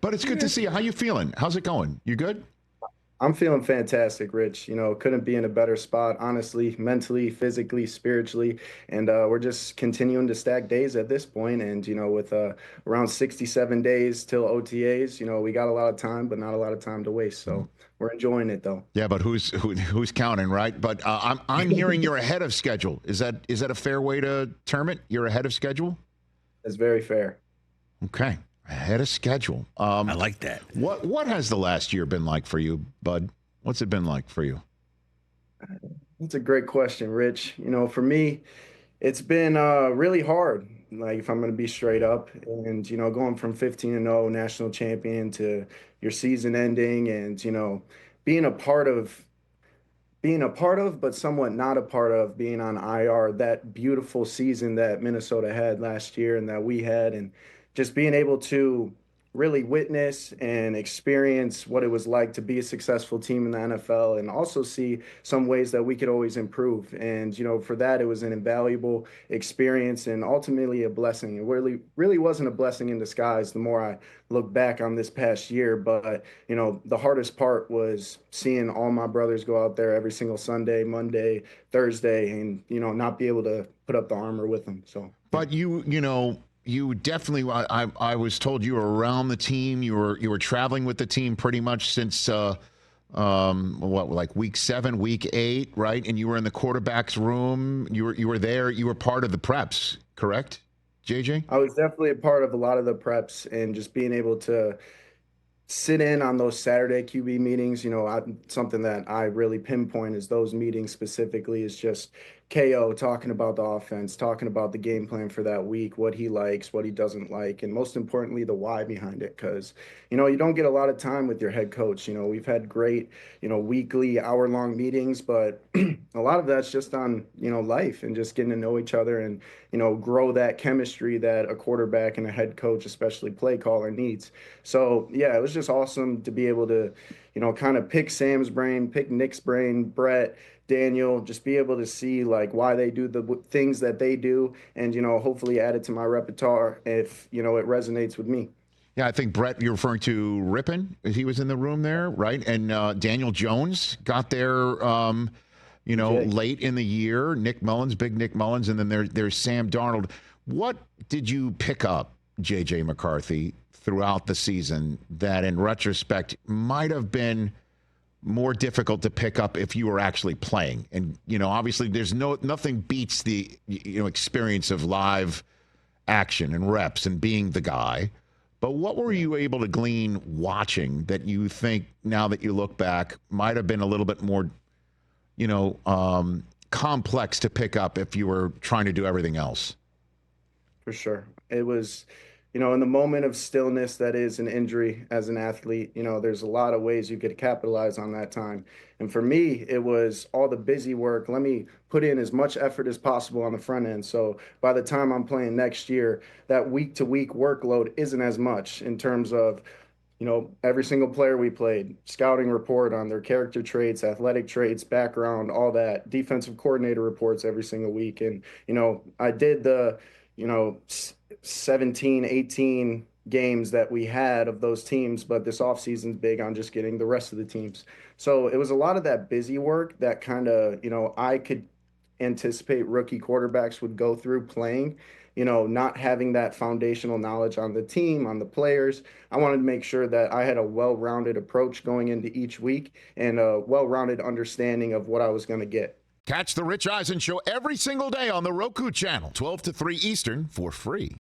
But it's good to see you. How you feeling? How's it going? You good? I'm feeling fantastic, Rich. Couldn't be in a better spot, honestly, mentally, physically, spiritually. And we're just continuing to stack days at this point. And, with around 67 days till OTAs, we got a lot of time, but not a lot of time to waste. So we're enjoying it, though. Yeah, but who's counting, right? But I'm hearing you're ahead of schedule. Is that a fair way to term it? You're ahead of schedule? It's very fair. Okay. Ahead of schedule. I like that. What has the last year been like for you, Bud? What's it been like for you? That's a great question, Rich. For me, it's been really hard. Like, if I'm going to be straight up, and going from 15-0 national champion to your season ending, and being a part of but somewhat not a part of being on IR, that beautiful season that Minnesota had last year and that we had, and just being able to really witness and experience what it was like to be a successful team in the NFL, and also see some ways that we could always improve. And, for that, it was an invaluable experience and ultimately a blessing. It really, really wasn't a blessing in disguise the more I look back on this past year. But, the hardest part was seeing all my brothers go out there every single Sunday, Monday, Thursday, and, not be able to put up the armor with them. So, but you definitely. I was told you were around the team. You were traveling with the team pretty much since like week 7, week 8, right? And you were in the quarterback's room. You were there. You were part of the preps, correct, JJ? I was definitely a part of a lot of the preps, and just being able to sit in on those Saturday QB meetings. Something that I really pinpoint is those meetings specifically is just KO talking about the offense, talking about the game plan for that week, what he likes, what he doesn't like, and most importantly, the why behind it. Because, you don't get a lot of time with your head coach. We've had great, weekly hour-long meetings, but a lot of that's just on, life and just getting to know each other and, grow that chemistry that a quarterback and a head coach, especially play caller, needs. So, yeah, it was just awesome to be able to, kind of pick Sam's brain, pick Nick's brain, Brett, Daniel, just be able to see like why they do the things that they do, and hopefully add it to my repertoire if it resonates with me. Yeah, I think Brett, you're referring to Rippon. He was in the room there, right? And Daniel Jones got there, late in the year. Nick Mullins, big Nick Mullins, and then there's Sam Darnold. What did you pick up, JJ McCarthy, throughout the season that, in retrospect, might have been more difficult to pick up if you were actually playing? And, obviously there's nothing beats the, experience of live action and reps and being the guy. But what were you able to glean watching that you think, now that you look back, might have been a little bit more, complex to pick up if you were trying to do everything else? For sure. It was, in the moment of stillness that is an injury as an athlete, there's a lot of ways you could capitalize on that time. And for me, it was all the busy work. Let me put in as much effort as possible on the front end. So by the time I'm playing next year, that week to week workload isn't as much in terms of, every single player we played, scouting report on their character traits, athletic traits, background, all that, defensive coordinator reports every single week. And, I did the, 17, 18 games that we had of those teams, but this offseason's big on just getting the rest of the teams. So it was a lot of that busy work that kind of, I could anticipate rookie quarterbacks would go through playing, not having that foundational knowledge on the team, on the players. I wanted to make sure that I had a well-rounded approach going into each week and a well-rounded understanding of what I was going to get. Catch the Rich Eisen Show every single day on the Roku channel, 12 to 3 Eastern, for free.